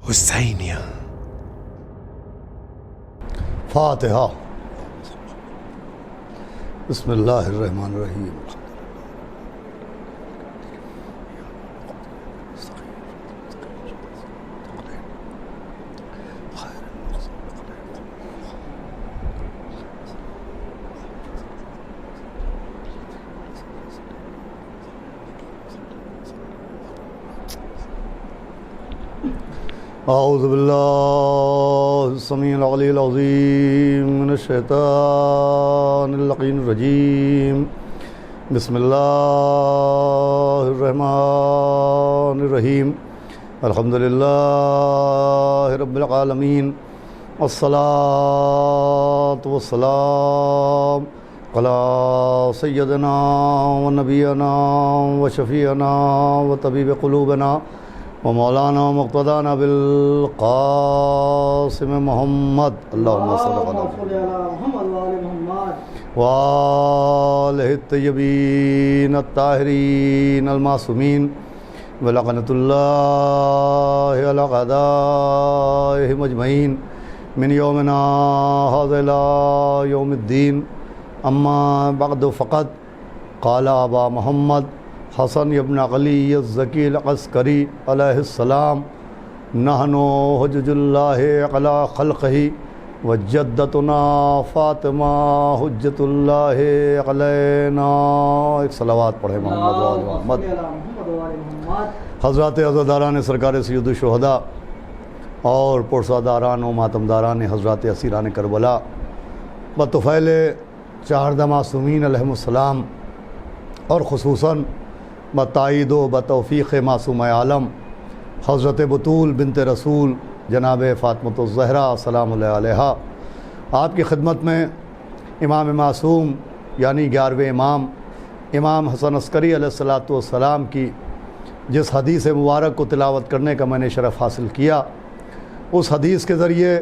حسینیہ۔ فاتحہ۔ بسم اللہ الرحمن الرحیم۔ اعوذ باللہ السمیع العلی العظیم من الشیطان اللعین الرجیم۔ بسم اللہ الرحمن الرحیم۔ الحمدللہ رب العالمین، والصلاة والسلام علی سیدنا و نبینا و شفیعنا و طبیب قلوبنا ومولانا مقتدانا بالقاسم محمد اللہم صلی اللہ علیہ وآلہ الطیبین الطاہرین المعصومین ولعنۃ اللہ علی اعدائہم اجمعین من یومنا ھذا الی یوم الدین۔ اما بعد فقد قال ابا محمد حسن ابن علی الزکی العسکری علیہ السلام: نحن حجج اللہ علی خلقہ وجدتنا فاطمہ حجت اللہ علینا۔ ایک صلوات پڑھیں محمد و آل محمد۔ حضرات عزاداران سرکار سید الشہداء اور پرساداران و ماتمداران حضرات اسیران کربلا بطفیل 14 معصومین علیہم السلام، اور خصوصاً بتائید و بتوفیق معصوم عالم حضرت بطول بنت رسول جناب فاطمۃ الزہرا سلام اللہ علیہا، آپ کی خدمت میں امام معصوم یعنی 11ویں امام حسن عسکری علیہ السلام کی جس حدیث مبارک کو تلاوت کرنے کا میں نے شرف حاصل کیا، اس حدیث کے ذریعے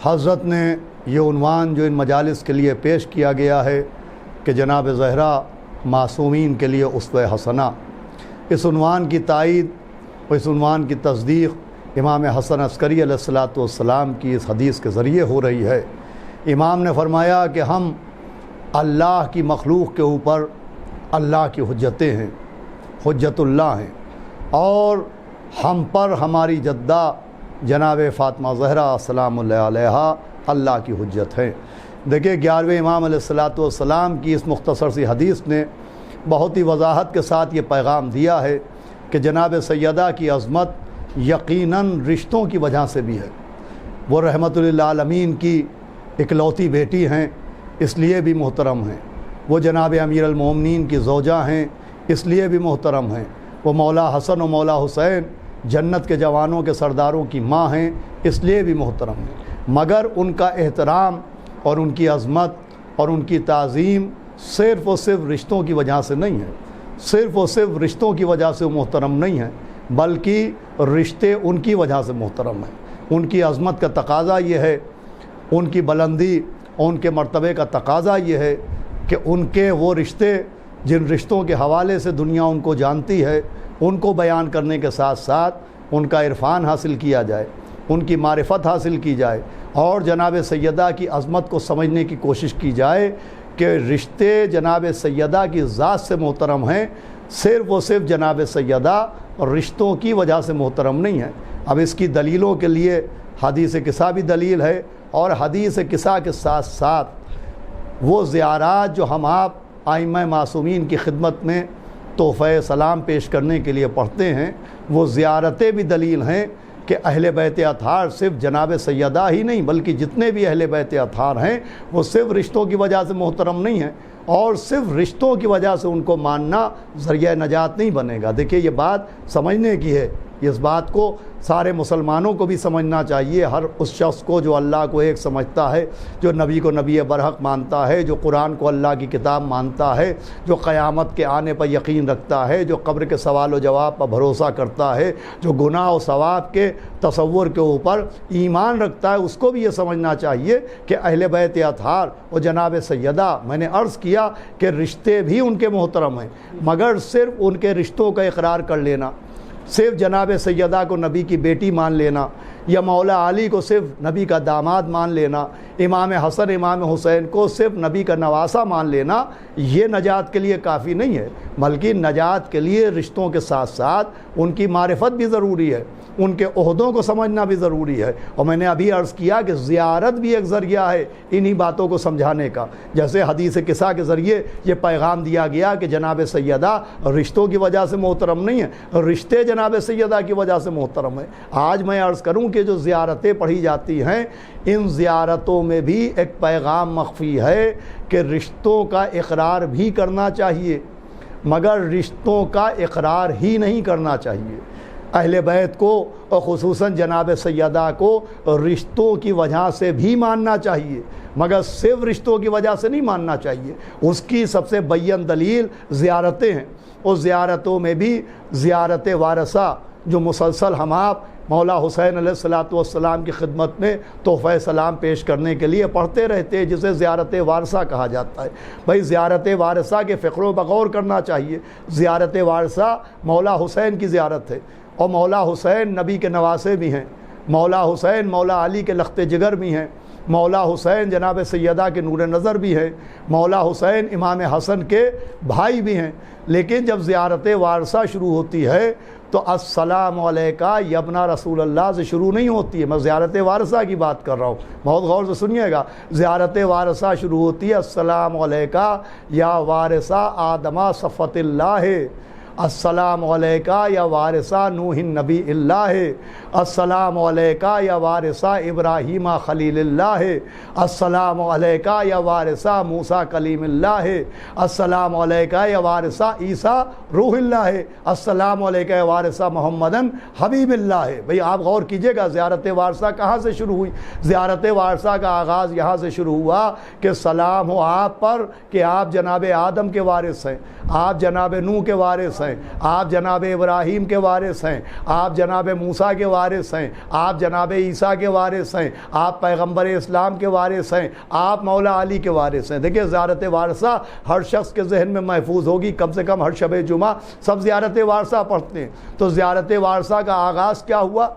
حضرت نے یہ عنوان جو ان مجالس کے لیے پیش کیا گیا ہے کہ جناب زہرا معصومین کے لیے اسوہ حسنہ، اس عنوان کی تائید اور اس عنوان کی تصدیق امام حسن عسکری علیہ السلام کی اس حدیث کے ذریعے ہو رہی ہے۔ امام نے فرمایا کہ ہم اللہ کی مخلوق کے اوپر اللہ کی حجتیں ہیں، حجت اللہ ہیں، اور ہم پر ہماری جدہ جناب فاطمہ زہرا سلام اللہ علیہا اللہ کی حجت ہیں۔ دیکھیں 11ویں امام علیہ السلام کی اس مختصر سی حدیث نے بہت ہی وضاحت کے ساتھ یہ پیغام دیا ہے کہ جناب سیدہ کی عظمت یقیناً رشتوں کی وجہ سے بھی ہے۔ وہ رحمت للعالمین کی اکلوتی بیٹی ہیں، اس لیے بھی محترم ہیں۔ وہ جناب امیر المومنین کی زوجہ ہیں، اس لیے بھی محترم ہیں۔ وہ مولا حسن و مولا حسین جنت کے جوانوں کے سرداروں کی ماں ہیں، اس لیے بھی محترم ہیں۔ مگر ان کا احترام اور ان کی عظمت اور ان کی تعظیم صرف و صرف رشتوں کی وجہ سے نہیں ہے، صرف و صرف رشتوں کی وجہ سے وہ محترم نہیں ہیں، بلکہ رشتے ان کی وجہ سے محترم ہیں۔ ان کی عظمت کا تقاضا یہ ہے، ان کی بلندی اور ان کے مرتبے کا تقاضا یہ ہے کہ ان کے وہ رشتے جن رشتوں کے حوالے سے دنیا ان کو جانتی ہے، ان کو بیان کرنے کے ساتھ ساتھ ان کا عرفان حاصل کیا جائے، ان کی معرفت حاصل کی جائے، اور جناب سیدہ کی عظمت کو سمجھنے کی کوشش کی جائے کہ رشتے جناب سیدہ کی ذات سے محترم ہیں، صرف و صرف جناب سیدہ اور رشتوں کی وجہ سے محترم نہیں ہیں۔ اب اس کی دلیلوں کے لیے حدیث قصہ بھی دلیل ہے، اور حدیث قصہ کے ساتھ ساتھ وہ زیارات جو ہم آپ ائمہ معصومین کی خدمت میں تحفہ سلام پیش کرنے کے لیے پڑھتے ہیں، وہ زیارتیں بھی دلیل ہیں کہ اہل بیت اطہار صرف جناب سیدہ ہی نہیں بلکہ جتنے بھی اہل بیت اطہار ہیں وہ صرف رشتوں کی وجہ سے محترم نہیں ہیں، اور صرف رشتوں کی وجہ سے ان کو ماننا ذریعہ نجات نہیں بنے گا۔ دیکھیے یہ بات سمجھنے کی ہے، اس بات کو سارے مسلمانوں کو بھی سمجھنا چاہیے، ہر اس شخص کو جو اللہ کو ایک سمجھتا ہے، جو نبی کو نبی برحق مانتا ہے، جو قرآن کو اللہ کی کتاب مانتا ہے، جو قیامت کے آنے پر یقین رکھتا ہے، جو قبر کے سوال و جواب پر بھروسہ کرتا ہے، جو گناہ و ثواب کے تصور کے اوپر ایمان رکھتا ہے، اس کو بھی یہ سمجھنا چاہیے کہ اہل بیت اطہار اور جناب سیدہ، میں نے عرض کیا کہ رشتے بھی ان کے محترم ہیں، مگر صرف ان کے رشتوں کا اقرار کر لینا، صرف جناب سیدہ کو نبی کی بیٹی مان لینا، یا مولا علی کو صرف نبی کا داماد مان لینا، امام حسن امام حسین کو صرف نبی کا نواسہ مان لینا، یہ نجات کے لیے کافی نہیں ہے، بلکہ نجات کے لیے رشتوں کے ساتھ ساتھ ان کی معرفت بھی ضروری ہے، ان کے عہدوں کو سمجھنا بھی ضروری ہے۔ اور میں نے ابھی عرض کیا کہ زیارت بھی ایک ذریعہ ہے انہی باتوں کو سمجھانے کا، جیسے حدیث قصہ کے ذریعے یہ پیغام دیا گیا کہ جناب سیدہ رشتوں کی وجہ سے محترم نہیں ہے، رشتے جناب سیدہ کی وجہ سے محترم ہے۔ آج میں عرض کروں کہ جو زیارتیں پڑھی جاتی ہیں ان زیارتوں میں بھی ایک پیغام مخفی ہے کہ رشتوں کا اقرار بھی کرنا چاہیے، مگر رشتوں کا اقرار ہی نہیں کرنا چاہیے۔ اہل بیت کو اور خصوصاً جناب سیدہ کو رشتوں کی وجہ سے بھی ماننا چاہیے، مگر صرف رشتوں کی وجہ سے نہیں ماننا چاہیے۔ اس کی سب سے بیان دلیل زیارتیں ہیں، اور زیارتوں میں بھی زیارت وارثہ جو مسلسل ہم آپ مولا حسین علیہ السلام کی خدمت میں تحفہ سلام پیش کرنے کے لیے پڑھتے رہتے ہیں، جسے زیارت وارثہ کہا جاتا ہے۔ بھائی زیارت وارثہ کے فقر و بغور کرنا چاہیے۔ زیارت وارثہ مولا حسین کی زیارت ہے، اور مولا حسین نبی کے نواسے بھی ہیں، مولا حسین مولا علی کے لخت جگر بھی ہیں، مولا حسین جناب سیدہ کے نور نظر بھی ہیں، مولا حسین امام حسن کے بھائی بھی ہیں۔ لیکن جب زیارت وارثہ شروع ہوتی ہے تو السلام علیکہ یبنا رسول اللہ سے شروع نہیں ہوتی ہے۔ میں زیارت وارثہ کی بات کر رہا ہوں، بہت غور سے سنیے گا۔ زیارت وارثہ شروع ہوتی ہے السلام علیکہ یا وارثہ آدمہ صفت اللہ، السلام علیکہ یا وارثہ نوح نبی اللہ، السلام علیکہ یا وارثہ ابراہیم خلیل اللہ، السلام علیکہ یا وارثہ موسیٰ کلیم اللہ، السلام علیکہ یا وارثہ عیسیٰ روح اللہ، السلام علیکہ یا وارثہ محمدن حبیب اللہ۔ بھئی آپ غور کیجئے گا زیارت وارثہ کہاں سے شروع ہوئی؟ زیارت وارثہ کا آغاز یہاں سے شروع ہوا کہ سلام ہو آپ پر کہ آپ جناب آدم کے وارث ہیں، آپ جناب نوح کے وارث ہیں، آپ جناب ابراہیم کے وارث ہیں، آپ جناب موسیٰ کے وارث ہیں، آپ جناب عیسیٰ کے وارث ہیں، آپ پیغمبر اسلام کے وارث ہیں، آپ مولا علی کے وارث ہیں۔ دیکھیں زیارت وارثہ ہر شخص کے ذہن میں محفوظ ہوگی، کم سے کم ہر شب جمعہ سب زیارت وارثہ پڑھتے ہیں۔ تو زیارت وارثہ کا آغاز کیا ہوا؟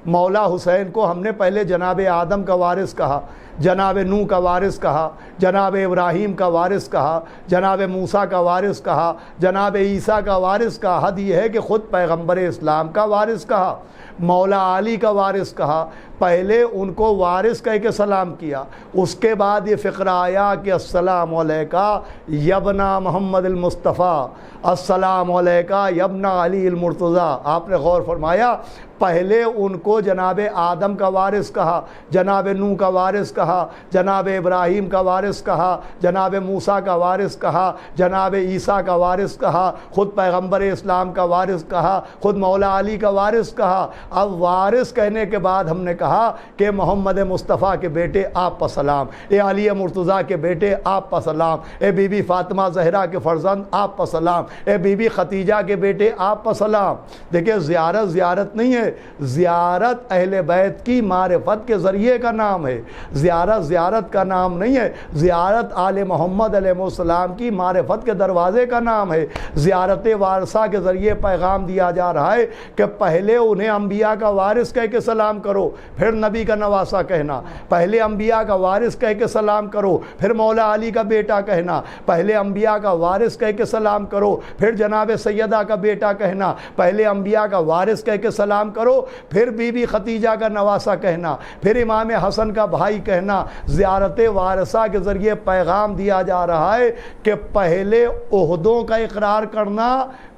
مولا حسین کو ہم نے پہلے جناب آدم کا وارث کہا، جناب نوح کا وارث کہا، جناب ابراہیم کا وارث کہا، جناب موسیٰ کا وارث کہا، جناب عیسیٰ کا وارث کہا، حد یہ ہے کہ خود پیغمبر اسلام کا وارث کہا، مولا علی کا وارث کہا۔ پہلے ان کو وارث کہہ کے سلام کیا، اس کے بعد یہ فقرہ آیا کہ السلام علیکہ یبنا محمد المصطفیٰ، السلام علیکہ یبنا علی المرتضیٰ۔ آپ نے غور فرمایا پہلے ان کو جناب آدم کا وارث کہا، جناب نوح کا وارث کہا، جناب ابراہیم کا وارث کہا، جناب موسیٰ کا وارث کہا، جناب عیسیٰ کا وارث کہا، خود پیغمبر اسلام کا وارث کہا، خود مولا علی کا وارث کہا۔ اب وارث کہنے کے بعد ہم نے کہا کہ محمد مصطفیٰ کے بیٹے آپ پر سلام، اے علی مرتضیٰ کے بیٹے آپ پر سلام، اے بی بی فاطمہ زہرا کے فرزند آپ پر سلام، اے بی بی خدیجہ کے بیٹے آپ پر سلام۔ دیکھیں زیارت نہیں ہے، زیارت اہل بیت کی معرفت کے ذریعے کا نام ہے، زیارت کا نام نہیں ہے، زیارت آل محمد علیہ السلام کی معرفت کے دروازے کا نام ہے۔ زیارت وارثہ کے ذریعے پیغام دیا جا رہا ہے کہ پہلے انہیں انبیاء کا وارث کہہ کے سلام کرو، پھر نبی کا نواسہ کہنا، پہلے انبیاء کا وارث کہہ کے سلام کرو، پھر مولا علی کا بیٹا کہنا، پہلے انبیاء کا وارث کہہ کے سلام کرو، پھر جناب سیدہ کا بیٹا کہنا، پہلے انبیاء کا وارث کہہ کے سلام کرو، پھر بی بی خدیجہ کا نواسہ کہنا، پھر امام حسن کا بھائی کہنا۔ زیارت وارثہ کے ذریعے پیغام دیا جا رہا ہے کہ پہلے عہدوں کا اقرار کرنا،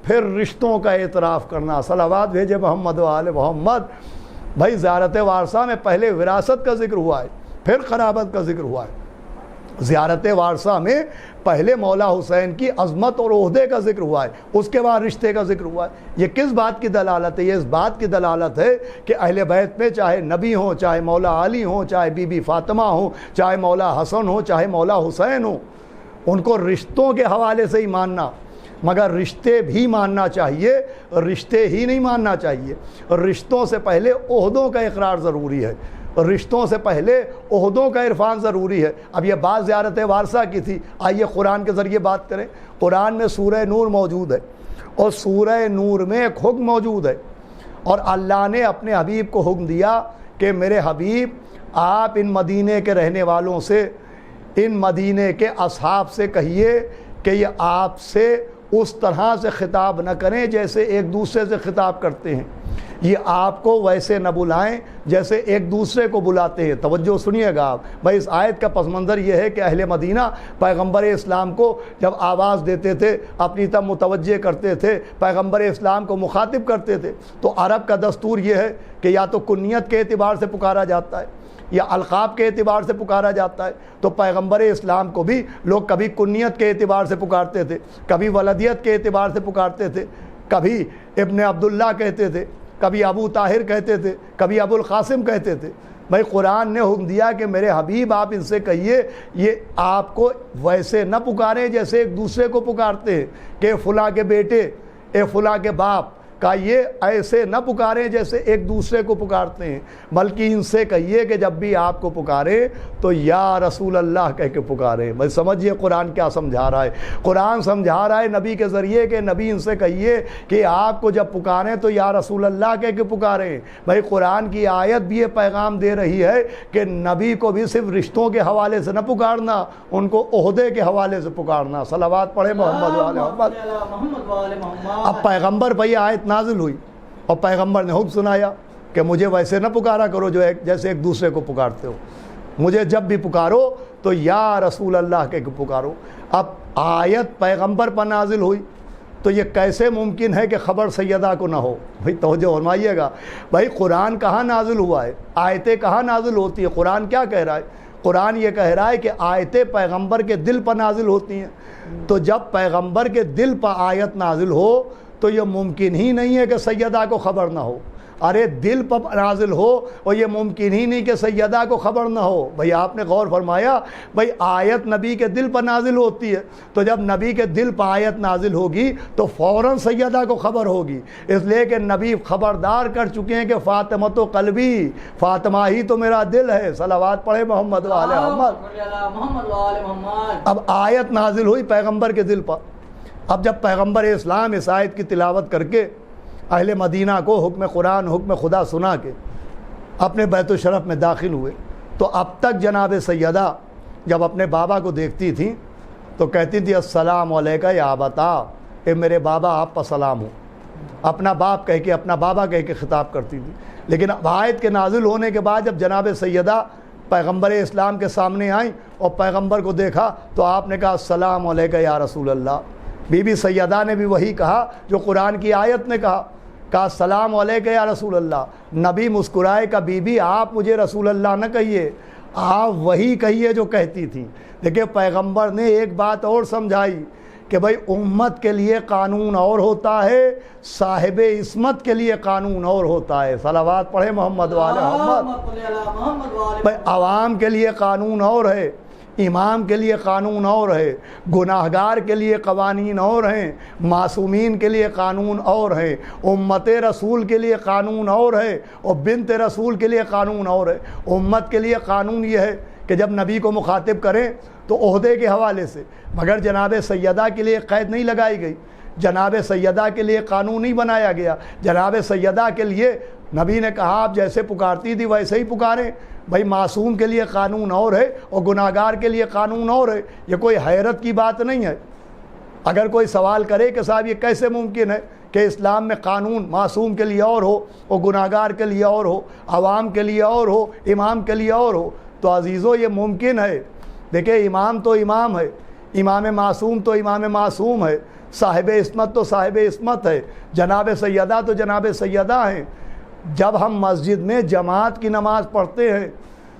پھر رشتوں کا اعتراف کرنا۔ صلوات بھیجے محمد و آل محمد۔ بھائی زیارت وارثہ میں پہلے وراثت کا ذکر ہوا ہے، پھر قرابت کا ذکر ہوا ہے۔ زیارت وارثہ میں پہلے مولا حسین کی عظمت اور عہدے کا ذکر ہوا ہے، اس کے بعد رشتے کا ذکر ہوا ہے۔ یہ کس بات کی دلالت ہے؟ یہ اس بات کی دلالت ہے کہ اہل بیت میں چاہے نبی ہوں، چاہے مولا علی ہوں، چاہے بی بی فاطمہ ہوں، چاہے مولا حسن ہوں، چاہے مولا حسین ہوں، ان کو رشتوں کے حوالے سے ہی ماننا، مگر رشتے بھی ماننا چاہیے، رشتے ہی نہیں ماننا چاہیے۔ رشتوں سے پہلے عہدوں کا اقرار ضروری ہے، رشتوں سے پہلے عہدوں کا عرفان ضروری ہے۔ اب یہ بات زیارت وارثہ کی تھی، آئیے قرآن کے ذریعے بات کریں۔ قرآن میں سورہ نور موجود ہے، اور سورہ نور میں ایک حکم موجود ہے، اور اللہ نے اپنے حبیب کو حکم دیا کہ میرے حبیب آپ ان مدینے کے رہنے والوں سے، ان مدینے کے اصحاب سے کہیے کہ یہ آپ سے اس طرح سے خطاب نہ کریں جیسے ایک دوسرے سے خطاب کرتے ہیں، یہ آپ کو ویسے نہ بلائیں جیسے ایک دوسرے کو بلاتے ہیں۔ توجہ سنیے گا آپ بھائی، اس آیت کا پس منظر یہ ہے کہ اہل مدینہ پیغمبر اسلام کو جب آواز دیتے تھے، اپنی طرف متوجہ کرتے تھے، پیغمبر اسلام کو مخاطب کرتے تھے، تو عرب کا دستور یہ ہے کہ یا تو کنیت کے اعتبار سے پکارا جاتا ہے یا القاب کے اعتبار سے پکارا جاتا ہے۔ تو پیغمبر اسلام کو بھی لوگ کبھی کنیت کے اعتبار سے پکارتے تھے، کبھی ولدیت کے اعتبار سے پکارتے تھے، کبھی ابن عبداللہ کہتے تھے، کبھی ابو طاہر کہتے تھے، کبھی ابو القاسم کہتے تھے۔ بھائی قرآن نے حکم دیا کہ میرے حبیب آپ ان سے کہیے یہ آپ کو ویسے نہ پکاریں جیسے ایک دوسرے کو پکارتے ہیں کہ فلاں کے بیٹے، اے فلاں کے باپ، کا یہ ایسے نہ پکاریں جیسے ایک دوسرے کو پکارتے ہیں، بلکہ ان سے کہیے کہ جب بھی آپ کو پکاریں تو یا رسول اللہ کہہ کے پکاریں۔ بھائی سمجھیے قرآن کیا سمجھا رہا ہے۔ قرآن سمجھا رہا ہے نبی کے ذریعے کہ نبی ان سے کہیے کہ آپ کو جب پکاریں تو یا رسول اللہ کہہ کے پکاریں۔ بھائی قرآن کی آیت بھی یہ پیغام دے رہی ہے کہ نبی کو بھی صرف رشتوں کے حوالے سے نہ پکارنا، ان کو عہدے کے حوالے سے پکارنا۔ صلوات پڑھے محمد والے محمد۔ اب پیغمبر پہ یہ آیت نازل ہوئی اور پیغمبر نے حکم سنایا کہ مجھے ویسے نہ پکارا کرو جو جیسے ایک دوسرے کو پکارتے ہو، مجھے جب بھی پکارو تو یا رسول اللہ کہہ کے پکارو۔ اب آیت پیغمبر پر نازل ہوئی تو یہ کیسے ممکن ہے کہ خبر سیدہ کو نہ ہو؟ بھائی توجہ فرمائیے گا۔ بھائی قرآن کہاں نازل ہوا ہے؟ آیتیں کہاں نازل ہوتی ہیں؟ قرآن کیا کہہ رہا ہے؟ قرآن یہ کہہ رہا ہے کہ آیتیں پیغمبر کے دل پر نازل ہوتی ہیں، تو جب پیغمبر کے دل پر آیت نازل ہو تو یہ ممکن ہی نہیں ہے کہ سیدہ کو خبر نہ ہو۔ ارے دل پر نازل ہو اور یہ ممکن ہی نہیں کہ سیدہ کو خبر نہ ہو۔ بھئی آپ نے غور فرمایا، بھئی آیت نبی کے دل پر نازل ہوتی ہے، تو جب نبی کے دل پر آیت نازل ہوگی تو فوراً سیدہ کو خبر ہوگی، اس لیے کہ نبی خبردار کر چکے ہیں کہ فاطمہ تو قلبی، فاطمہ ہی تو میرا دل ہے۔ صلوات پڑھے محمد وآل محمد۔ اب آیت نازل ہوئی پیغمبر کے دل پر۔ اب جب پیغمبر اسلام اس آیت کی تلاوت کر کے اہل مدینہ کو حکم قرآن، حکم خدا سنا کے اپنے بیت الشرف میں داخل ہوئے، تو اب تک جناب سیدہ جب اپنے بابا کو دیکھتی تھیں تو کہتی تھی السلام علیکہ یا ابتا، اے میرے بابا آپ پر سلام ہو۔ اپنا باپ کہہ کے، اپنا بابا کہہ کے خطاب کرتی تھی۔ لیکن اب آیت کے نازل ہونے کے بعد جب جناب سیدہ پیغمبر اسلام کے سامنے آئیں اور پیغمبر کو دیکھا تو آپ نے کہا السلام علیکہ یا رسول اللہ۔ بی بی سیدہ نے بھی وہی کہا جو قرآن کی آیت نے کہا السلام علیکہ یا رسول اللہ۔ نبی مسکرائے کہ بی بی آپ مجھے رسول اللہ نہ کہیے، آپ وہی کہیے جو کہتی تھی۔ دیکھیں پیغمبر نے ایک بات اور سمجھائی کہ بھائی امت کے لیے قانون اور ہوتا ہے، صاحب عصمت کے لیے قانون اور ہوتا ہے۔ صلوات پڑھے محمد والے محمد۔ بھائی عوام کے لیے قانون اور ہے، امام کے لیے قانون اور ہے، گناہگار کے لیے قوانین اور ہیں، معصومین کے لیے قانون اور ہیں، امت رسول کے لیے قانون اور ہے، اور بنت رسول کے لیے قانون اور ہے۔ امت کے لیے قانون یہ ہے کہ جب نبی کو مخاطب کریں تو عہدے کے حوالے سے، مگر جناب سیدہ کے لیے قید نہیں لگائی گئی، جناب سیدہ کے لیے قانون نہیں بنایا گیا۔ جناب سیدہ کے لیے نبی نے کہا آپ جیسے پکارتی تھی ویسے ہی پکاریں۔ بھائی معصوم کے لیے قانون اور ہے اور گناہگار کے لیے قانون اور ہے۔ یہ کوئی حیرت کی بات نہیں ہے۔ اگر کوئی سوال کرے کہ صاحب یہ کیسے ممکن ہے کہ اسلام میں قانون معصوم کے لیے اور ہو اور گناہگار کے لیے اور ہو، عوام کے لیے اور ہو، امام کے لیے اور ہو، تو عزیزو یہ ممکن ہے۔ دیکھیں امام تو امام ہے، امام معصوم تو امام معصوم ہے، صاحب عصمت تو صاحب عصمت ہے، جناب سیدہ تو جناب سیدہ ہیں۔ جب ہم مسجد میں جماعت کی نماز پڑھتے ہیں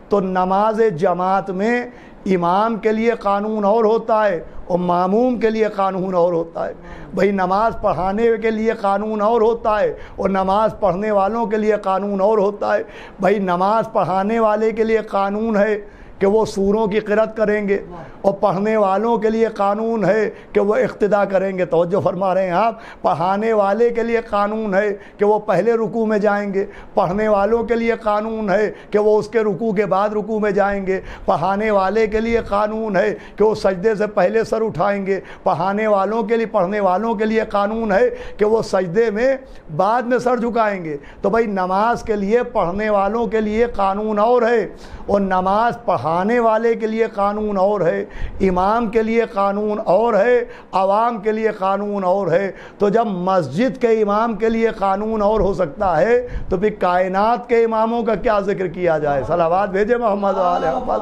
تو نماز جماعت میں امام کے لیے قانون اور ہوتا ہے اور ماموم کے لیے قانون اور ہوتا ہے۔ بھئی نماز پڑھانے کے لیے قانون اور ہوتا ہے اور نماز پڑھنے والوں کے لیے قانون اور ہوتا ہے۔ بھئی نماز پڑھانے والے کے لیے قانون ہے کہ وہ سوروں کی قرأت کریں گے، اور پڑھنے والوں کے لیے قانون ہے کہ وہ اقتدا کریں گے۔ توجہ فرما رہے ہیں آپ؟ پڑھانے والے کے لیے قانون ہے کہ وہ پہلے رکوع میں جائیں گے، پڑھنے والوں کے لیے قانون ہے کہ وہ اس کے رکوع کے بعد رکوع میں جائیں گے، پڑھانے والے کے لیے قانون ہے کہ وہ سجدے سے پہلے سر اٹھائیں گے، پڑھنے والوں کے لیے قانون ہے کہ وہ سجدے میں بعد میں سر جھکائیں گے۔ تو بھائی نماز کے لیے پڑھنے والوں کے لیے قانون اور ہے، اور نماز پڑھانے والے کے لیے قانون اور ہے، امام کے لیے قانون اور ہے، عوام کے لیے قانون اور ہے۔ تو جب مسجد کے امام کے لیے قانون اور ہو سکتا ہے تو پھر کائنات کے اماموں کا کیا ذکر کیا جائے؟ صلوات بھیجے محمد و آل محمد۔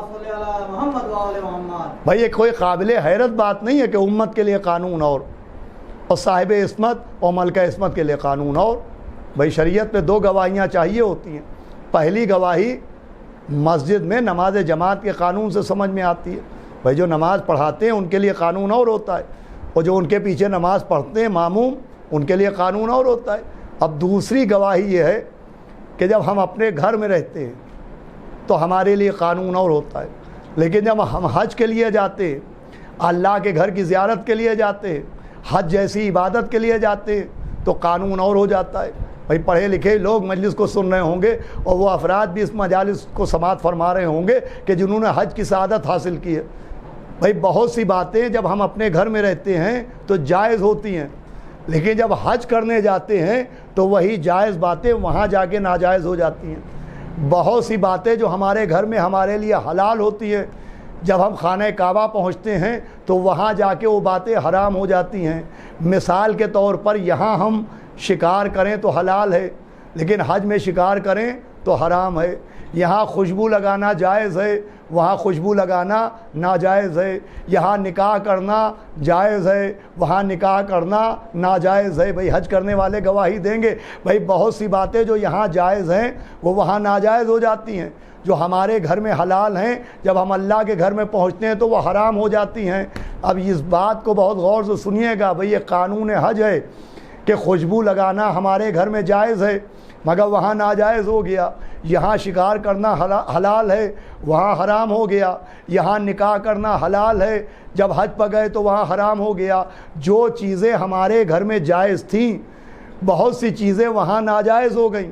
بھائی یہ کوئی قابل حیرت بات نہیں ہے کہ امت کے لیے قانون اور صاحب عصمت اور ملکہ عصمت کے لیے قانون اور۔ بھائی شریعت میں 2 گواہیاں چاہیے ہوتی ہیں۔ پہلی گواہی مسجد میں نماز جماعت کے قانون سے سمجھ میں آتی ہے، بھائی جو نماز پڑھاتے ہیں ان کے لیے قانون اور ہوتا ہے، اور جو ان کے پیچھے نماز پڑھتے ہیں ماموم ان کے لیے قانون اور ہوتا ہے۔ اب دوسری گواہی یہ ہے کہ جب ہم اپنے گھر میں رہتے ہیں تو ہمارے لیے قانون اور ہوتا ہے، لیکن جب ہم حج کے لیے جاتے ہیں، اللہ کے گھر کی زیارت کے لیے جاتے ہیں، حج جیسی عبادت کے لیے جاتے ہیں تو قانون اور ہو جاتا ہے۔ بھائی پڑھے لکھے لوگ مجلس کو سن رہے ہوں گے، اور وہ افراد بھی اس مجالس کو سماعت فرما رہے ہوں گے کہ جنہوں نے حج کی سعادت حاصل کی ہے۔ بھائی بہت سی باتیں جب ہم اپنے گھر میں رہتے ہیں تو جائز ہوتی ہیں، لیکن جب حج کرنے جاتے ہیں تو وہی جائز باتیں وہاں جا کے ناجائز ہو جاتی ہیں۔ بہت سی باتیں جو ہمارے گھر میں ہمارے لیے حلال ہوتی ہیں، جب ہم خانہ کعبہ پہنچتے ہیں تو وہاں جا کے وہ باتیں حرام ہو جاتی ہیں۔ مثال کے طور پر یہاں ہم شکار کریں تو حلال ہے، لیکن حج میں شکار کریں تو حرام ہے۔ یہاں خوشبو لگانا جائز ہے، وہاں خوشبو لگانا ناجائز ہے۔ یہاں نکاح کرنا جائز ہے، وہاں نکاح کرنا ناجائز ہے۔ بھائی حج کرنے والے گواہی دیں گے، بھائی بہت سی باتیں جو یہاں جائز ہیں وہ وہاں ناجائز ہو جاتی ہیں، جو ہمارے گھر میں حلال ہیں جب ہم اللہ کے گھر میں پہنچتے ہیں تو وہ حرام ہو جاتی ہیں۔ اب اس بات کو بہت غور سے سنیے گا، بھئی یہ قانون حج ہے کہ خوشبو لگانا ہمارے گھر میں جائز ہے مگر وہاں ناجائز ہو گیا، یہاں شکار کرنا حلال ہے وہاں حرام ہو گیا، یہاں نکاح کرنا حلال ہے جب حج پر گئے تو وہاں حرام ہو گیا۔ جو چیزیں ہمارے گھر میں جائز تھیں بہت سی چیزیں وہاں ناجائز ہو گئیں،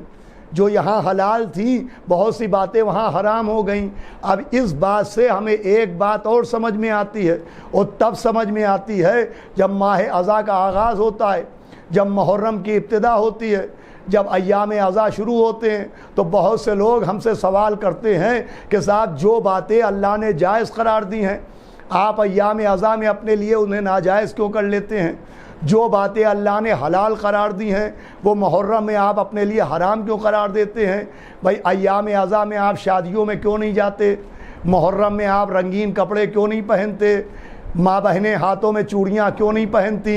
جو یہاں حلال تھیں بہت سی باتیں وہاں حرام ہو گئیں۔ اب اس بات سے ہمیں ایک بات اور سمجھ میں آتی ہے، اور تب سمجھ میں آتی ہے جب ماہ اذا کا آغاز ہوتا ہے، جب محرم کی ابتدا ہوتی ہے، جب ایام اذا شروع ہوتے ہیں تو بہت سے لوگ ہم سے سوال کرتے ہیں کہ صاحب جو باتیں اللہ نے جائز قرار دی ہیں آپ ایام اذا میں اپنے لیے انہیں ناجائز کیوں کر لیتے ہیں؟ جو باتیں اللہ نے حلال قرار دی ہیں وہ محرم میں آپ اپنے لیے حرام کیوں قرار دیتے ہیں؟ بھائی ایام اذا میں آپ شادیوں میں کیوں نہیں جاتے؟ محرم میں آپ رنگین کپڑے کیوں نہیں پہنتے؟ ماں بہنیں ہاتھوں میں چوڑیاں کیوں نہیں پہنتی؟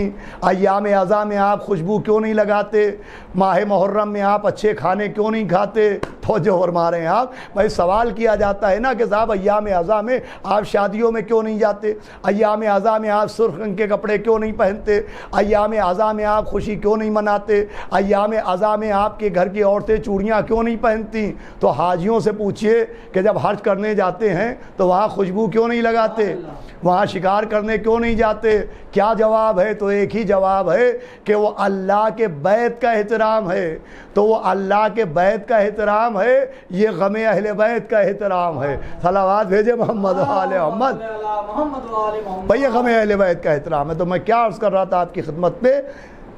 ایام اذا میں آپ خوشبو کیوں نہیں لگاتے؟ ماہ محرم میں آپ اچھے کھانے کیوں نہیں کھاتے؟ توجہ فرما رہے ہیں آپ؟ بھائی سوال کیا جاتا ہے نا کہ صاحب ایام اذا میں آپ شادیوں میں کیوں نہیں جاتے؟ ایام اذا میں آپ سرخ رنگ کے کپڑے کیوں نہیں پہنتے؟ ایام اذا میں آپ خوشی کیوں نہیں مناتے؟ ایام اذا میں آپ کے گھر کی عورتیں چوڑیاں کیوں نہیں پہنتی؟ تو حاجیوں سے پوچھئے کہ جب حج کرنے جاتے ہیں تو وہاں خوشبو کیوں نہیں لگاتے؟ وہاں شکار کرنے کیوں نہیں جاتے؟ کیا جواب ہے؟ تو ایک ہی جواب ہے کہ وہ اللہ کے بیت کا احترام ہے۔ تو وہ اللہ کے بیت کا احترام ہے، یہ غم اہل بیت کا احترام ہے۔ صلوات بھیجے محمد و آل محمد۔ بھئی یہ غم اہل بیت کا احترام ہے۔ تو میں کیا عرض کر رہا تھا آپ کی خدمت پہ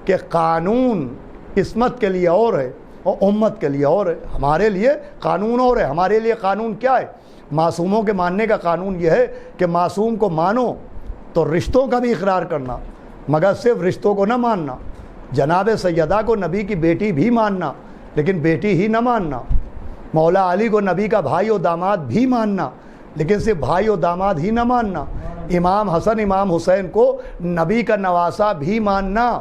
کہ قانون عصمت کے لیے اور ہے اور امت کے لیے اور ہے، ہمارے لیے قانون اور ہے۔ ہمارے لیے قانون کیا ہے؟ معصوموں کے ماننے کا قانون یہ ہے کہ معصوم کو مانو تو رشتوں کا بھی اقرار کرنا، مگر صرف رشتوں کو نہ ماننا۔ جناب سیدہ کو نبی کی بیٹی بھی ماننا لیکن بیٹی ہی نہ ماننا، مولا علی کو نبی کا بھائی و داماد بھی ماننا لیکن صرف بھائی و داماد ہی نہ ماننا، امام حسن امام حسین کو نبی کا نواسہ بھی ماننا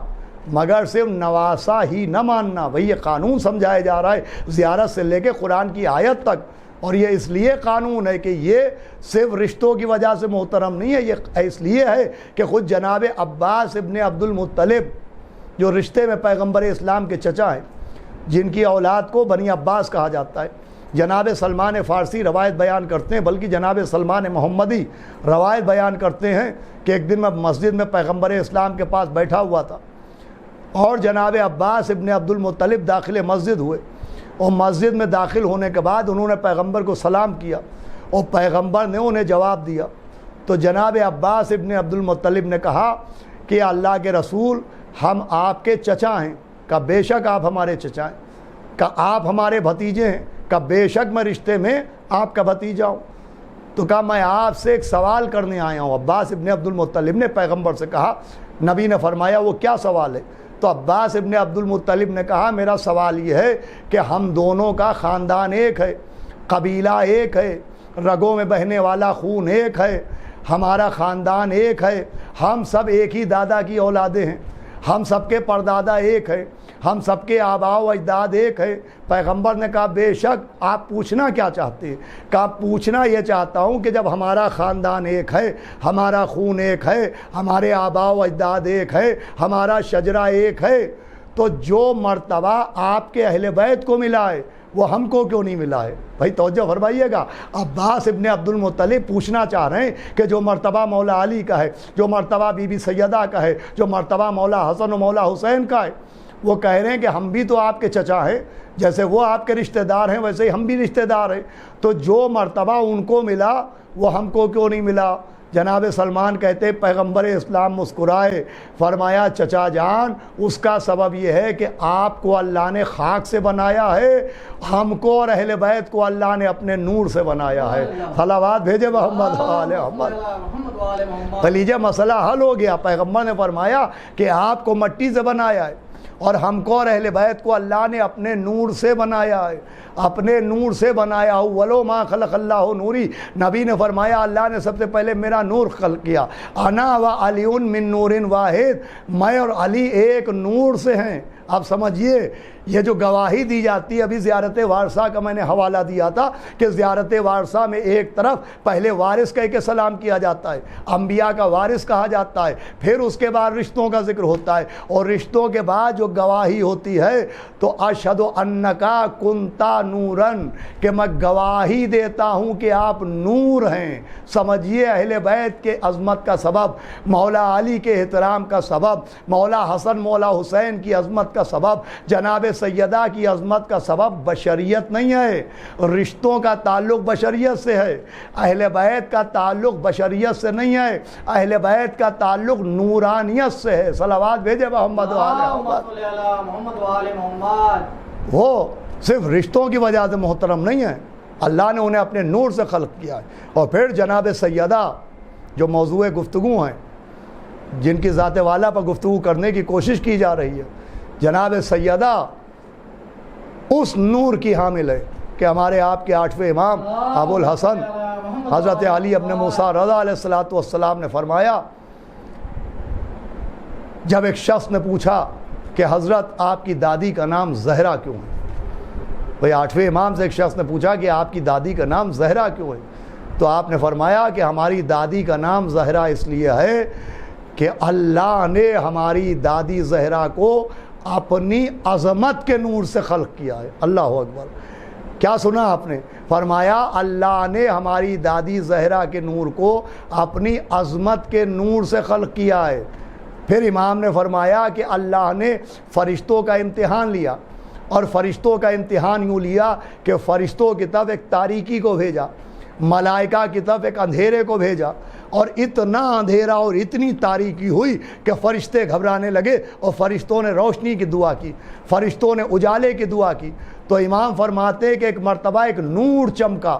مگر صرف نواسہ ہی نہ ماننا۔ بھئی یہ قانون سمجھایا جا رہا ہے زیارت سے لے کے قرآن کی آیت تک، اور یہ اس لیے قانون ہے کہ یہ صرف رشتوں کی وجہ سے محترم نہیں ہے، یہ اس لیے ہے کہ خود جناب عباس ابن عبد المطلب جو رشتے میں پیغمبر اسلام کے چچا ہیں، جن کی اولاد کو بنی عباس کہا جاتا ہے، جناب سلمان فارسی روایت بیان کرتے ہیں، بلکہ جناب سلمان محمدی روایت بیان کرتے ہیں کہ ایک دن میں مسجد میں پیغمبر اسلام کے پاس بیٹھا ہوا تھا اور جناب عباس ابن عبد المطلب داخل مسجد ہوئے، اور مسجد میں داخل ہونے کے بعد انہوں نے پیغمبر کو سلام کیا اور پیغمبر نے انہیں جواب دیا۔ تو جناب عباس ابن عبد المطلب نے کہا کہ اللہ کے رسول ہم آپ کے چچا ہیں۔ کہا بے شک آپ ہمارے چچا ہیں۔ کہا آپ ہمارے بھتیجے ہیں۔ کہا بے شک میں رشتے میں آپ کا بھتیجا ہوں۔ تو کہا میں آپ سے ایک سوال کرنے آیا ہوں۔ عباس ابن عبد المطلب نے پیغمبر سے کہا، نبی نے فرمایا وہ کیا سوال ہے؟ تو عباس ابن عبد المطلب نے کہا میرا سوال یہ ہے کہ ہم دونوں کا خاندان ایک ہے، قبیلہ ایک ہے، رگوں میں بہنے والا خون ایک ہے، ہمارا خاندان ایک ہے، ہم سب ایک ہی دادا کی اولادیں ہیں، ہم سب کے پردادا ایک ہے، ہم سب کے آباء و اجداد ایک ہے۔ پیغمبر نے کہا بے شک، آپ پوچھنا کیا چاہتے ہیں؟ کہا پوچھنا یہ چاہتا ہوں کہ جب ہمارا خاندان ایک ہے، ہمارا خون ایک ہے، ہمارے آباء و اجداد ایک ہے، ہمارا شجرہ ایک ہے، تو جو مرتبہ آپ کے اہل بیت کو ملا ہے وہ ہم کو کیوں نہیں ملا ہے؟ بھائی توجہ فرمائیے گا، عباس ابن عبد المطلب پوچھنا چاہ رہے ہیں کہ جو مرتبہ مولا علی کا ہے، جو مرتبہ بی بی سیدہ کا ہے، جو مرتبہ مولا حسن و مولا حسین کا ہے، وہ کہہ رہے ہیں کہ ہم بھی تو آپ کے چچا ہیں، جیسے وہ آپ کے رشتہ دار ہیں ویسے ہی ہم بھی رشتہ دار ہیں، تو جو مرتبہ ان کو ملا وہ ہم کو کیوں نہیں ملا؟ جناب سلمان کہتے ہیں پیغمبر اسلام مسکرائے، فرمایا چچا جان اس کا سبب یہ ہے کہ آپ کو اللہ نے خاک سے بنایا ہے، ہم کو اور اہل بیت کو اللہ نے اپنے نور سے بنایا ہے۔ صلوات بھیجے محمد آل محمد۔ لیجیے مسئلہ حل ہو گیا۔ پیغمبر نے فرمایا کہ آپ کو مٹی سے بنایا ہے اور ہم کو اور اہل بیت کو اللہ نے اپنے نور سے بنایا ہے، اپنے نور سے بنایا۔ اولو ما خلق اللہ نوری، نبی نے فرمایا اللہ نے سب سے پہلے میرا نور خلق کیا۔ انا و علی من نور واحد، میں اور علی ایک نور سے ہیں۔ اب سمجھیے یہ جو گواہی دی جاتی ہے، ابھی زیارت وارثہ کا میں نے حوالہ دیا تھا کہ زیارت وارثہ میں ایک طرف پہلے وارث کہہ کے سلام کیا جاتا ہے، انبیاء کا وارث کہا جاتا ہے، پھر اس کے بعد رشتوں کا ذکر ہوتا ہے، اور رشتوں کے بعد جو گواہی ہوتی ہے تو اشہد انکا کنتا نورن، کہ میں گواہی دیتا ہوں کہ آپ نور ہیں۔ سمجھیے اہل بیت کے عظمت کا سبب، مولا علی کے احترام کا سبب، مولا حسن مولا حسین کی عظمت کا سبب، جناب سیدہ کی عظمت کا سبب بشریت نہیں ہے، رشتوں کا تعلق بشریت سے ہے، اہل بیت کا تعلق بشریت سے نہیں ہے، اہل بیت کا تعلق نورانیت سے ہے۔ صلوات بھیجے محمد محمد۔ وہ صرف رشتوں کی وجہ سے محترم نہیں ہے، اللہ نے انہیں اپنے نور سے خلق کیا ہے۔ اور پھر جناب سیدہ جو موضوع گفتگو ہیں، جن کی ذات والا پر گفتگو کرنے کی کوشش کی جا رہی ہے، جناب سیدہ اس نور کی حامل ہے کہ ہمارے آپ کے 8ویں امام ابو الحسن حضرت علی ابن موسیٰ رضا علیہ السلام نے فرمایا، جب ایک شخص نے پوچھا کہ حضرت آپ کی دادی کا نام زہرا کیوں ہے؟ بھئی 8ویں امام سے ایک شخص نے پوچھا کہ آپ کی دادی کا نام زہرا کیوں ہے؟ تو آپ نے فرمایا کہ ہماری دادی کا نام زہرا اس لیے ہے کہ اللہ نے ہماری دادی زہرا کو اپنی عظمت کے نور سے خلق کیا ہے۔ اللہ اکبر، کیا سنا آپ نے؟ فرمایا اللہ نے ہماری دادی زہرا کے نور کو اپنی عظمت کے نور سے خلق کیا ہے۔ پھر امام نے فرمایا کہ اللہ نے فرشتوں کا امتحان لیا، اور فرشتوں کا امتحان یوں لیا کہ فرشتوں کی طرف ایک تاریکی کو بھیجا، ملائکہ کی طرف ایک اندھیرے کو بھیجا، اور اتنا اندھیرا اور اتنی تاریکی ہوئی کہ فرشتے گھبرانے لگے، اور فرشتوں نے روشنی کی دعا کی، فرشتوں نے اجالے کی دعا کی۔ تو امام فرماتے ہیں کہ ایک مرتبہ ایک نور چمکا،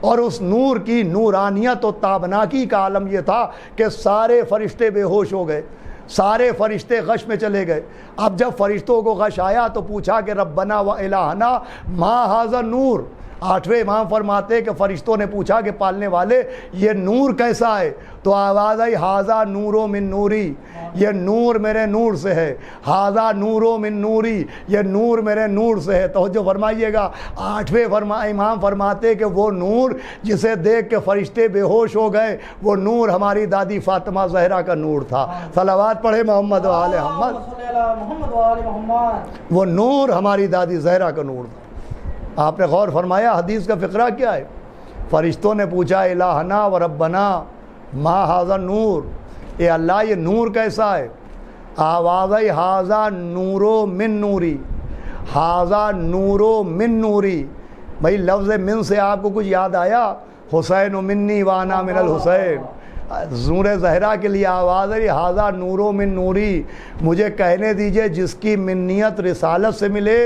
اور اس نور کی نورانیت و تابناکی کا عالم یہ تھا کہ سارے فرشتے بے ہوش ہو گئے، سارے فرشتے غش میں چلے گئے۔ اب جب فرشتوں کو غش آیا تو پوچھا کہ ربنا و الہنا ما ھذا نور۔ 8ویں امام فرماتے کہ فرشتوں نے پوچھا کہ پالنے والے یہ نور کیسا ہے؟ تو آواز آئی ھذا نور من نوری، یہ نور میرے نور سے ہے، ھذا نور من نوری، یہ نور میرے نور سے ہے۔ توجہ فرمائیے گا، 8ویں امام فرماتے کہ وہ نور جسے دیکھ کے فرشتے بے ہوش ہو گئے، وہ نور ہماری دادی فاطمہ زہرا کا نور تھا۔ صلوات پڑھے محمد و آل محمد۔ وہ نور ہماری دادی زہرا کا نور تھا۔ آپ نے غور فرمایا حدیث کا فقرہ کیا ہے؟ فرشتوں نے پوچھا الہنا و ربنا ما ھذا نور، اے اللہ یہ نور کیسا ہے؟ آواز ھذا نورو من نوری، ھذا نورو من نوری۔ بھائی لفظ من سے آپ کو کچھ یاد آیا؟ حسین منی وانا من الحسین، نور زہرا کے لیے آواز ہے ھذا نورو من نوری، مجھے کہنے دیجئے جس کی منیت رسالت سے ملے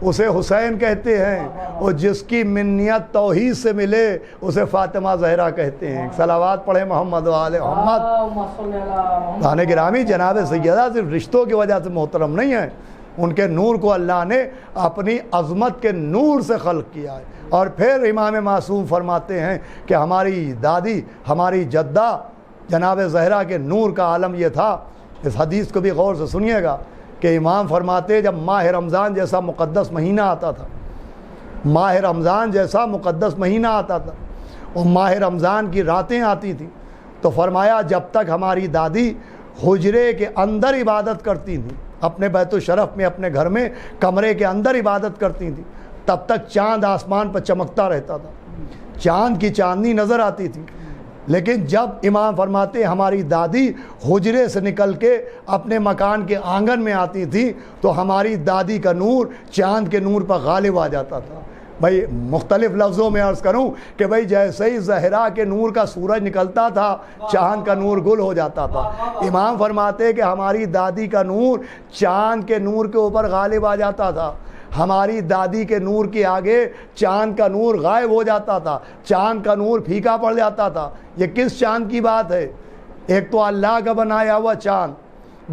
اسے حسین کہتے ہیں، اور جس کی منیت توحید سے ملے اسے فاطمہ زہرا کہتے ہیں۔ صلوات پڑھیں محمد و آل محمد۔ خانہ گرامی، جناب سیدہ صرف رشتوں کی وجہ سے محترم نہیں ہے، ان کے نور کو اللہ نے اپنی عظمت کے نور سے خلق کیا ہے۔ اور پھر امام معصوم فرماتے ہیں کہ ہماری دادی، ہماری جدہ جناب زہرا کے نور کا عالم یہ تھا۔ اس حدیث کو بھی غور سے سنیے گا کہ امام فرماتے جب ماہ رمضان جیسا مقدس مہینہ آتا تھا، ماہ رمضان جیسا مقدس مہینہ آتا تھا اور ماہ رمضان کی راتیں آتی تھیں، تو فرمایا جب تک ہماری دادی حجرے کے اندر عبادت کرتی تھیں، اپنے بیت الشرف میں، اپنے گھر میں کمرے کے اندر عبادت کرتی تھیں، تب تک چاند آسمان پر چمکتا رہتا تھا، چاند کی چاندنی نظر آتی تھی۔ لیکن جب امام فرماتے ہماری دادی حجرے سے نکل کے اپنے مکان کے آنگن میں آتی تھی تو ہماری دادی کا نور چاند کے نور پر غالب آ جاتا تھا۔ بھائی مختلف لفظوں میں عرض کروں کہ بھائی جیسے ہی زہرا کے نور کا سورج نکلتا تھا چاند کا نور گل ہو جاتا تھا۔ امام فرماتے کہ ہماری دادی کا نور چاند کے نور کے اوپر غالب آ جاتا تھا، ہماری دادی کے نور کے آگے چاند کا نور غائب ہو جاتا تھا، چاند کا نور پھیکا پڑ جاتا تھا۔ یہ کس چاند کی بات ہے؟ ایک تو اللہ کا بنایا ہوا چاند،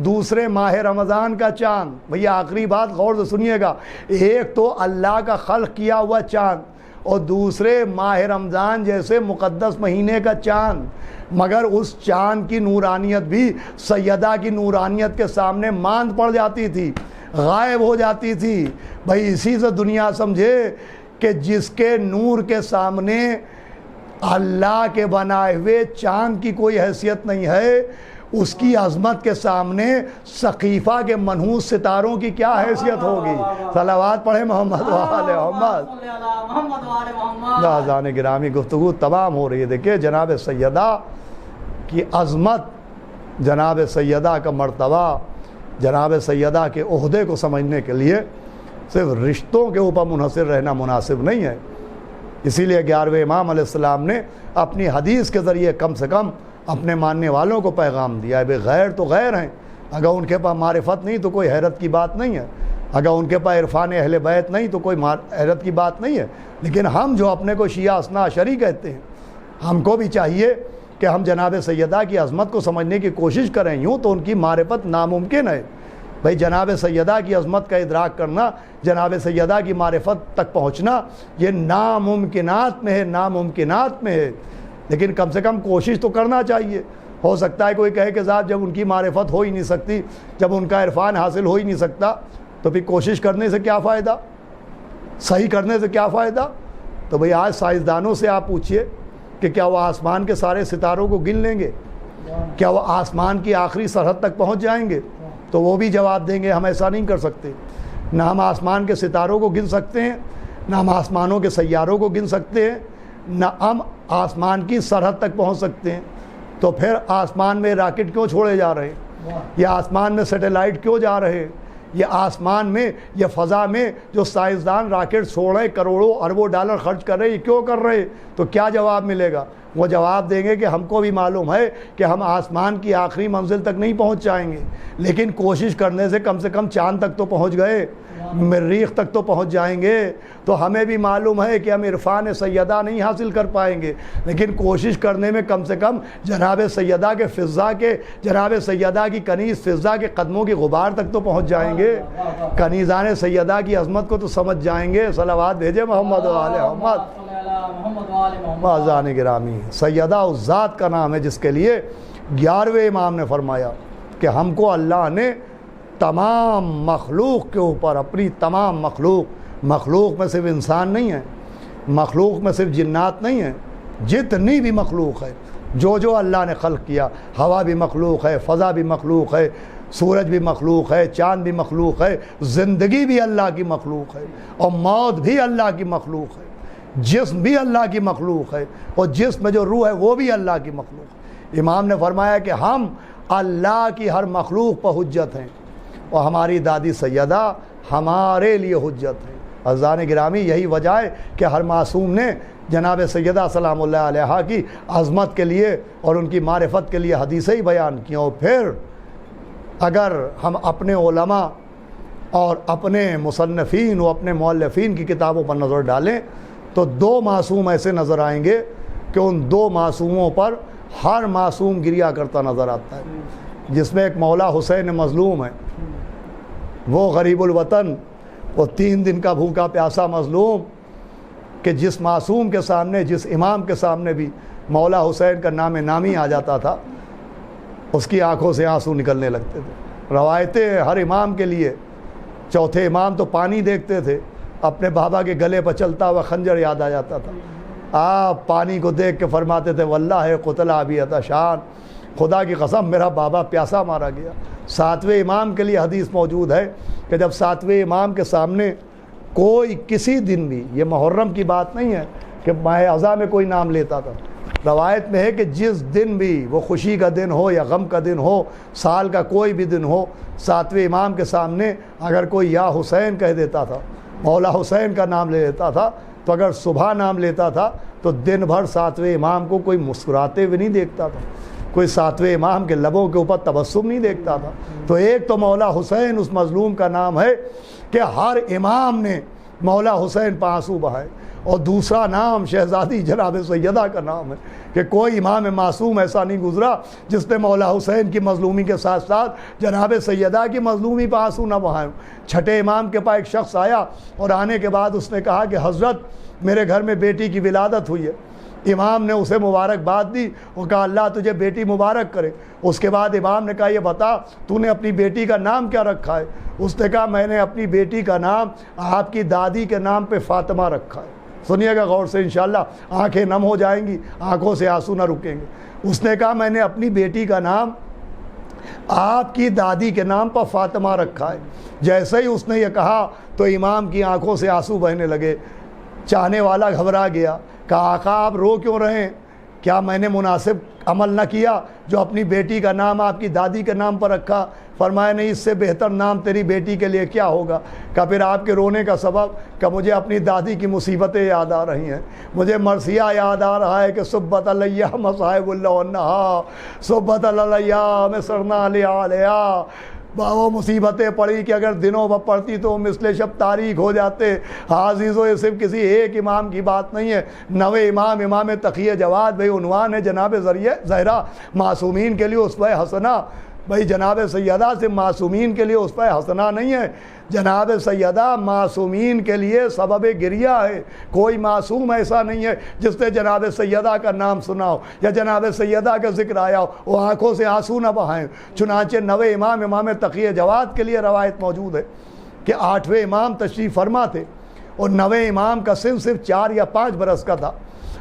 دوسرے ماہ رمضان کا چاند۔ بھیا آخری بات غور سے سنیے گا، ایک تو اللہ کا خلق کیا ہوا چاند اور دوسرے ماہ رمضان جیسے مقدس مہینے کا چاند، مگر اس چاند کی نورانیت بھی سیدہ کی نورانیت کے سامنے ماند پڑ جاتی تھی، غائب ہو جاتی تھی۔ بھائی اسی سے دنیا سمجھے کہ جس کے نور کے سامنے اللہ کے بنائے ہوئے چاند کی کوئی حیثیت نہیں ہے، اس کی عظمت کے سامنے سقیفہ کے منحوس ستاروں کی کیا حیثیت ہوگی؟ صلوات پڑھیں محمد و آل محمد۔ ناظران گرامی، گفتگو تمام ہو رہی ہے۔ دیکھیں جناب سیدہ کی عظمت، جناب سیدہ کا مرتبہ، جناب سیدہ کے عہدے کو سمجھنے کے لیے صرف رشتوں کے اوپر منحصر رہنا مناسب نہیں ہے۔ اسی لیے 11ویں امام علیہ السلام نے اپنی حدیث کے ذریعے کم سے کم اپنے ماننے والوں کو پیغام دیا ہے۔ بے غیر تو غیر ہیں، اگر ان کے پاس معرفت نہیں تو کوئی حیرت کی بات نہیں ہے، اگر ان کے پاس عرفان اہل بیت نہیں تو کوئی حیرت کی بات نہیں ہے۔ لیکن ہم جو اپنے کو شیعہ اثنا عشری کہتے ہیں، ہم کو بھی چاہیے کہ ہم جناب سیدہ کی عظمت کو سمجھنے کی کوشش کریں۔ یوں تو ان کی معرفت ناممکن ہے۔ بھائی جناب سیدہ کی عظمت کا ادراک کرنا، جناب سیدہ کی معرفت تک پہنچنا، یہ ناممکنات میں ہے، ناممکنات میں ہے۔ لیکن کم سے کم کوشش تو کرنا چاہیے۔ ہو سکتا ہے کوئی کہے کہ صاحب جب ان کی معرفت ہو ہی نہیں سکتی، جب ان کا عرفان حاصل ہو ہی نہیں سکتا تو پھر کوشش کرنے سے کیا فائدہ، صحیح کرنے سے کیا فائدہ؟ تو بھئی آج سائنسدانوں سے آپ پوچھئے کہ کیا وہ آسمان کے سارے ستاروں کو گن لیں گے؟ کیا وہ آسمان کی آخری سرحد تک پہنچ جائیں گے؟ تو وہ بھی جواب دیں گے ہم ایسا نہیں کر سکتے۔ نہ ہم آسمان کے ستاروں کو گن سکتے ہیں، نہ ہم آسمانوں کے سیاروں کو گن سکتے ہیں، نہ ہم آسمان کی سرحد تک پہنچ سکتے ہیں۔ تو پھر آسمان میں راکٹ کیوں چھوڑے جا رہے ہیں؟ یہ آسمان میں سیٹلائٹ کیوں جا رہے ہیں؟ یہ آسمان میں، یہ فضا میں جو سائنسدان راکٹ چھوڑ رہے، کروڑوں اربوں ڈالر خرچ کر رہے، یہ کیوں کر رہے؟ تو کیا جواب ملے گا؟ وہ جواب دیں گے کہ ہم کو بھی معلوم ہے کہ ہم آسمان کی آخری منزل تک نہیں پہنچ جائیں گے، لیکن کوشش کرنے سے کم چاند تک تو پہنچ گئے، مریخ تک تو پہنچ جائیں گے۔ تو ہمیں بھی معلوم ہے کہ ہم عرفان سیدہ نہیں حاصل کر پائیں گے، لیکن کوشش کرنے میں کم سے کم جناب سیدہ کے فضا کے، جناب سیدہ کی کنیز فضا کے قدموں کی غبار تک تو پہنچ جائیں گے، کنیزان سیدہ کی عظمت کو تو سمجھ جائیں گے۔ صلوات بھیجے محمد و آل محمد۔ معززان گرامی، سیدہ اس ذات کا نام ہے جس کے لیے 11ویں امام نے فرمایا کہ ہم کو اللہ نے تمام مخلوق کے اوپر، اپنی تمام مخلوق میں صرف انسان نہیں ہے، مخلوق میں صرف جنات نہیں ہے، جتنی بھی مخلوق ہے، جو اللہ نے خلق کیا، ہوا بھی مخلوق ہے، فضا بھی مخلوق ہے، سورج بھی مخلوق ہے، چاند بھی مخلوق ہے، زندگی بھی اللہ کی مخلوق ہے، اور موت بھی اللہ کی مخلوق ہے، جسم بھی اللہ کی مخلوق ہے، اور جسم میں جو روح ہے وہ بھی اللہ کی مخلوق ہے۔ امام نے فرمایا کہ ہم اللہ کی ہر مخلوق پر حجت ہیں، اور ہماری دادی سیدہ ہمارے لیے حجت ہے۔ عزیزان گرامی، یہی وجہ ہے کہ ہر معصوم نے جناب سیدہ سلام اللہ علیہا کی عظمت کے لیے اور ان کی معرفت کے لیے حدیثیں ہی بیان کی۔ اور پھر اگر ہم اپنے علماء اور اپنے مصنفین و اپنے مؤلفین کی کتابوں پر نظر ڈالیں تو 2 معصوم ایسے نظر آئیں گے کہ ان 2 معصوموں پر ہر معصوم گریا کرتا نظر آتا ہے، جس میں ایک مولا حسین مظلوم ہے، وہ غریب الوطن، وہ 3 دن کا بھوکا پیاسا مظلوم، کہ جس معصوم کے سامنے، جس امام کے سامنے بھی مولا حسین کا نام نامی آ جاتا تھا، اس کی آنکھوں سے آنسو نکلنے لگتے تھے۔ روایتیں ہر امام کے لیے، چوتھے امام تو پانی دیکھتے تھے، اپنے بابا کے گلے پر چلتا ہوا خنجر یاد آ جاتا تھا، آپ پانی کو دیکھ کے فرماتے تھے واللہ قتل ابی عطشان، خدا کی قسم میرا بابا پیاسا مارا گیا۔ 7ویں امام کے لیے حدیث موجود ہے کہ جب 7ویں امام کے سامنے کوئی کسی دن بھی، یہ محرم کی بات نہیں ہے کہ ماہ اعضاء میں کوئی نام لیتا تھا، روایت میں ہے کہ جس دن بھی وہ خوشی کا دن ہو یا غم کا دن ہو، سال کا کوئی بھی دن ہو، 7ویں امام کے سامنے اگر کوئی یا حسین کہہ دیتا تھا، مولا حسین کا نام لے لیتا تھا، تو اگر صبح نام لیتا تھا تو دن بھر 7ویں امام کو کوئی مسکراتے ہوئے نہیں دیکھتا تھا، کوئی 7ویں امام کے لبوں کے اوپر تبسم نہیں دیکھتا تھا۔ تو ایک تو مولا حسین اس مظلوم کا نام ہے کہ ہر امام نے مولا حسین پہ آنسو بہائے، اور دوسرا نام شہزادی جناب سیدہ کا نام ہے کہ کوئی امام معصوم ایسا نہیں گزرا جس نے مولا حسین کی مظلومی کے ساتھ ساتھ جناب سیدہ کی مظلومی پہ آنسو نہ بہائے۔ 6ٹھے امام کے پاس ایک شخص آیا اور آنے کے بعد اس نے کہا کہ حضرت میرے گھر میں بیٹی کی ولادت ہوئی ہے۔ امام نے اسے مبارکباد دی اور کہا اللہ تجھے بیٹی مبارک کرے۔ اس کے بعد امام نے کہا یہ بتا تو نے اپنی بیٹی کا نام کیا رکھا ہے؟ اس نے کہا میں نے اپنی بیٹی کا نام آپ کی دادی کے نام پہ فاطمہ رکھا ہے۔ سنیے گا غور سے، انشاءاللہ آنکھیں نم ہو جائیں گی، آنکھوں سے آنسو نہ رکیں گے۔ اس نے کہا میں نے اپنی بیٹی کا نام آپ کی دادی کے نام پر فاطمہ رکھا ہے۔ جیسے ہی اس نے یہ کہا تو امام کی آنکھوں سے آنسو بہنے لگے۔ چاہنے والا گھبرا گیا، کہا آقا آپ رو کیوں رہے ہیں؟ کیا میں نے مناسب عمل نہ کیا جو اپنی بیٹی کا نام آپ کی دادی کے نام پر رکھا؟ فرمایا نہیں، اس سے بہتر نام تیری بیٹی کے لیے کیا ہوگا؟ کہ پھر آپ کے رونے کا سبب کہ مجھے اپنی دادی کی مصیبتیں یاد آ رہی ہیں، مجھے مرثیہ یاد آ رہا ہے کہ صبت علیہ مصائب اللہ عنہا، صبت علیہ میں سرنا علیہ، وہ مصیبتیں پڑی کہ اگر دنوں میں پڑتی تو مثل شب تاریک ہو جاتے۔ عزیزو یہ صرف کسی ایک امام کی بات نہیں ہے، 9 امام، امام تقی جواد بھائی عنوان ہے جناب زہرا معصومین کے لیے اسوہ حسنہ۔ بھائی جناب سیدہ سے معصومین کے لیے اسوہ حسنہ نہیں ہے، جناب سیدہ معصومین کے لیے سبب گریہ ہے۔ کوئی معصوم ایسا نہیں ہے جس نے جناب سیدہ کا نام سنا ہو یا جناب سیدہ کا ذکر آیا ہو وہ آنکھوں سے آنسو نہ بہائیں۔ چنانچہ 9 امام، امام تقی جواد کے لیے روایت موجود ہے کہ 8ویں امام تشریف فرما تھے اور 9 امام کا سن صرف 4 یا 5 برس کا تھا۔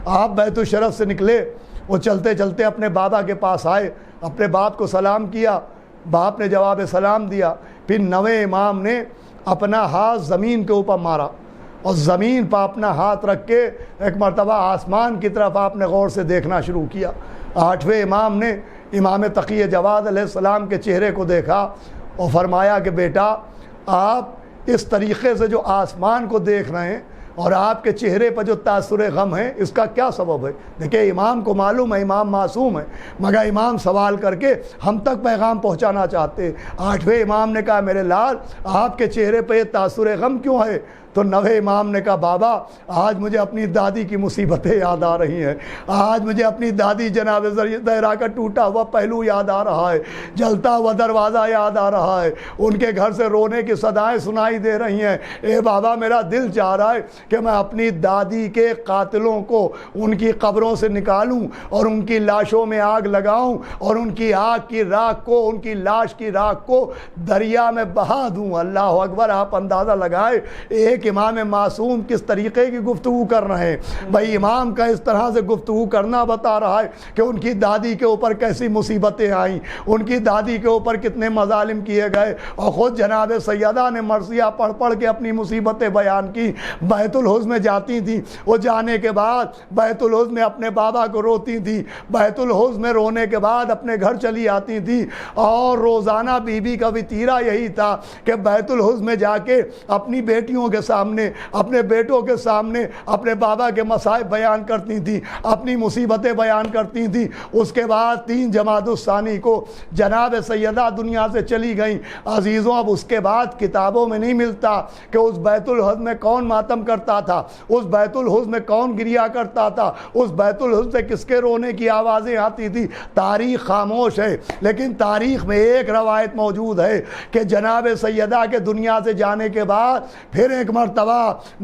آپ بیت الشرف سے نکلے، وہ چلتے چلتے اپنے بابا کے پاس آئے، اپنے باپ کو سلام کیا، باپ نے جواب سلام دیا۔ پھر 9 امام نے اپنا ہاتھ زمین کے اوپر مارا اور زمین پر اپنا ہاتھ رکھ کے ایک مرتبہ آسمان کی طرف آپ نے غور سے دیکھنا شروع کیا۔ 8ویں امام نے امام تقی جواد علیہ السلام کے چہرے کو دیکھا اور فرمایا کہ بیٹا آپ اس طریقے سے جو آسمان کو دیکھ رہے ہیں اور آپ کے چہرے پر جو تاثر غم ہے اس کا کیا سبب ہے؟ دیکھیں امام کو معلوم ہے امام معصوم ہے، مگر امام سوال کر کے ہم تک پیغام پہنچانا چاہتے۔ 8ویں امام نے کہا میرے لال آپ کے چہرے پہ یہ تاثر غم کیوں ہے؟ تو 9 امام نے کہا بابا آج مجھے اپنی دادی کی مصیبتیں یاد آ رہی ہیں، آج مجھے اپنی دادی جناب زہرا کا ٹوٹا ہوا پہلو یاد آ رہا ہے، جلتا ہوا دروازہ یاد آ رہا ہے، ان کے گھر سے رونے کی صدائیں سنائی دے رہی ہیں۔ اے بابا میرا دل چاہ رہا ہے کہ میں اپنی دادی کے قاتلوں کو ان کی قبروں سے نکالوں اور ان کی لاشوں میں آگ لگاؤں اور ان کی آگ کی راکھ کو، ان کی لاش کی راکھ کو دریا میں بہا دوں۔ اللہ اکبر! آپ اندازہ لگائے ایک ایک امام معصوم کس طریقے کی گفتگو کر رہے ہیں۔ بھائی امام کا اس طرح سے گفتگو کرنا بتا رہا ہے کہ ان کی دادی کے اوپر کیسی مصیبتیں آئیں، ان کی دادی کے اوپر کتنے مظالم کیے گئے، اور خود جناب سیدہ نے مرثیہ پڑھ پڑھ کے اپنی مصیبتیں بیان کی۔ بیت الحزن میں جاتی تھیں، وہ جانے کے بعد بیت الحزن میں اپنے بابا کو روتی تھیں، بیت الحزن میں رونے کے بعد اپنے گھر چلی آتی تھیں، اور روزانہ بی بی کا وتیرہ یہی تھا کہ بیت الحزن میں جا کے اپنی بیٹیوں کے سامنے، اپنے بیٹوں کے سامنے اپنے بابا کے مصائب بیان کرتی تھیں، اپنی مصیبتیں بیان کرتی تھیں۔ اس کے بعد 3 جمادی الثانی کو جناب سیدہ دنیا سے چلی گئیں۔ عزیزوں، اب اس کے بعد کتابوں میں نہیں ملتا کہ اس بیت الحزن میں کون ماتم کرتا تھا، اس بیت الحزن میں کون گریا کرتا تھا، اس بیت الحزن سے کس کے رونے کی آوازیں آتی تھی۔ تاریخ خاموش ہے، لیکن تاریخ میں ایک روایت موجود ہے کہ جناب سیدہ کے دنیا سے جانے کے بعد پھر ایک مرتبہ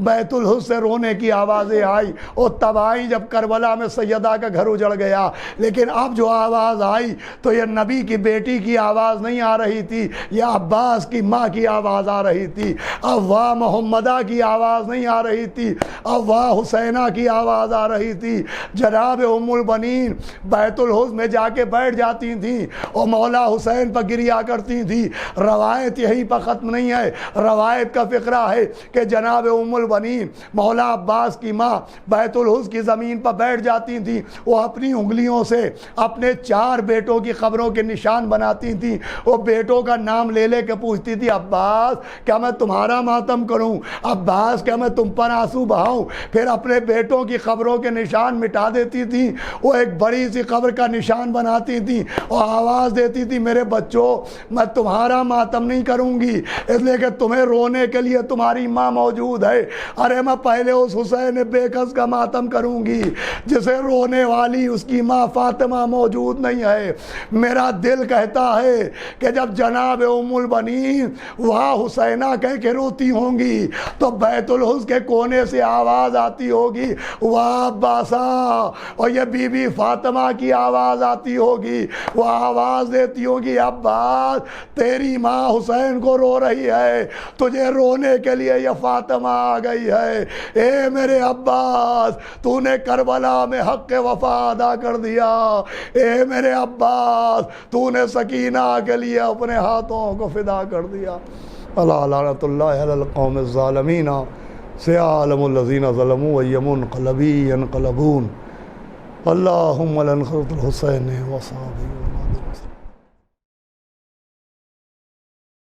بیت الحزن سے رونے کی آوازیں آئی، اور تب آئی جب کربلا میں سیدہ کا گھر اجڑ گیا۔ لیکن اب جو آواز آئی تو یہ نبی کی بیٹی کی آواز نہیں آ رہی تھی، یہ عباس کی ماں کی آواز آ رہی تھی۔ اب واہ محمدہ کی آواز نہیں آ رہی تھی، اب واہ حسینہ کی آواز آ رہی تھی۔ جناب ام البنین بیت الحزن میں جا کے بیٹھ جاتی تھیں اور مولا حسین پر گریا کرتی تھیں۔ روایت یہیں پر ختم نہیں ہے، روایت کا فقرہ ہے کہ جناب ام البنین مولا عباس کی ماں بیت الحزن کی زمین پر بیٹھ جاتی تھیں، وہ اپنی انگلیوں سے اپنے 4 بیٹوں کی قبروں کے نشان بناتی تھیں، وہ بیٹوں کا نام لے لے کے پوچھتی تھی عباس کیا میں تمہارا ماتم کروں، عباس کیا میں تم پر آنسو بہاؤں، پھر اپنے بیٹوں کی قبروں کے نشان مٹا دیتی تھیں، وہ ایک بڑی سی قبر کا نشان بناتی تھیں اور آواز دیتی تھی میرے بچوں میں تمہارا ماتم نہیں کروں گی اس لیے کہ تمہیں رونے کے لیے تمہاری ماں موجود ہے، ارے میں پہلے اس حسین بے کس کا ماتم کروں گی جسے رونے والی اس کی ماں فاطمہ موجود نہیں ہے۔ میرا دل کہتا ہے کہ جب جناب ام البنین وہاں حسینہ کہہ کے روتی ہوں گی تو بیت الحزن کے کونے سے آواز آتی ہوگی واہ عباسا، اور یہ بی بی فاطمہ کی آواز آتی ہوگی، وہ آواز دیتی ہوگی عباس تیری ماں حسین کو رو رہی ہے، تجھے رونے کے لیے یہ فاطمہ آ گئی ہے، اے میرے عباس تو نے کربلا میں حق وفا ادا کر دیا، اے میرے عباس تو نے سکینہ کے لیے اپنے ہاتھوں کو فدا کر دیا۔ اللہ لعنت اللہ علی القوم الظالمین سیعلم الذین ظلموا وای منقلبی ینقلبون اللہم لنصرۃ الحسین وصحابہ۔